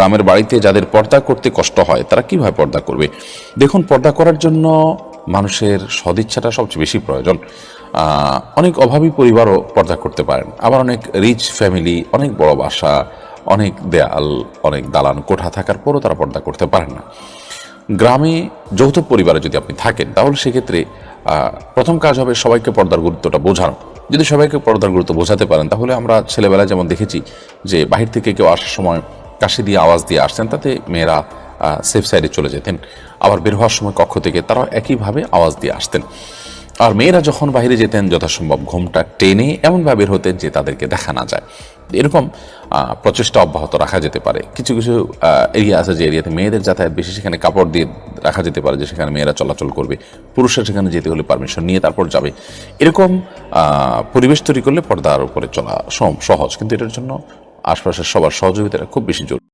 গ্রামের বাড়িতে যাদের পর্দা করতে কষ্ট হয় তারা কিভাবে পর্দা করবে? দেখুন, পর্দা করার জন্য মানুষের সদিচ্ছাটা সবচেয়ে বেশি প্রয়োজন। অনেক অভাবী পরিবারও পর্দা করতে পারেন, আবার অনেক রিচ ফ্যামিলি, অনেক বড় বাসা, অনেক দেয়াল, অনেক দালান কোঠা থাকার পরও তারা পর্দা করতে পারেন না। গ্রামে যৌথ পরিবারে যদি আপনি থাকেন তাহলে সেক্ষেত্রে প্রথম কাজ হবে সবাইকে পর্দার গুরুত্বটা বোঝানো। যদি সবাইকে পর্দার গুরুত্ব বোঝাতে পারেন তাহলে আমরা ছেলেবেলায় যেমন দেখেছি যে বাহির থেকে কেউ আসার সময় কাশি দিয়ে আওয়াজ দিয়ে আসতেন, তাতে মেয়েরা সেফ সাইডে চলে যেতেন। আবার বের হওয়ার সময় কক্ষ থেকে তারাও একইভাবে আওয়াজ দিয়ে আসতেন। আর মেয়েরা যখন বাইরে যেতেন যথাসম্ভব ঘুমটা টেনে এমনভাবে বের হতেন যে তাদেরকে দেখা না যায়। এরকম প্রচেষ্টা অব্যাহত রাখা যেতে পারে। কিছু কিছু এরিয়া আছে যে এরিয়াতে মেয়েদের যাতায়াত বেশি, সেখানে কাপড় দিয়ে রাখা যেতে পারে যে সেখানে মেয়েরা চলাচল করবে, পুরুষরা সেখানে যেতে হলে পারমিশন নিয়ে তারপর যাবে। এরকম পরিবেশ তৈরি করলে পর্দার উপরে চলা সহজ, কিন্তু এটার জন্য আশপাশের সবার সহযোগিতাটা খুব বেশি জরুরি।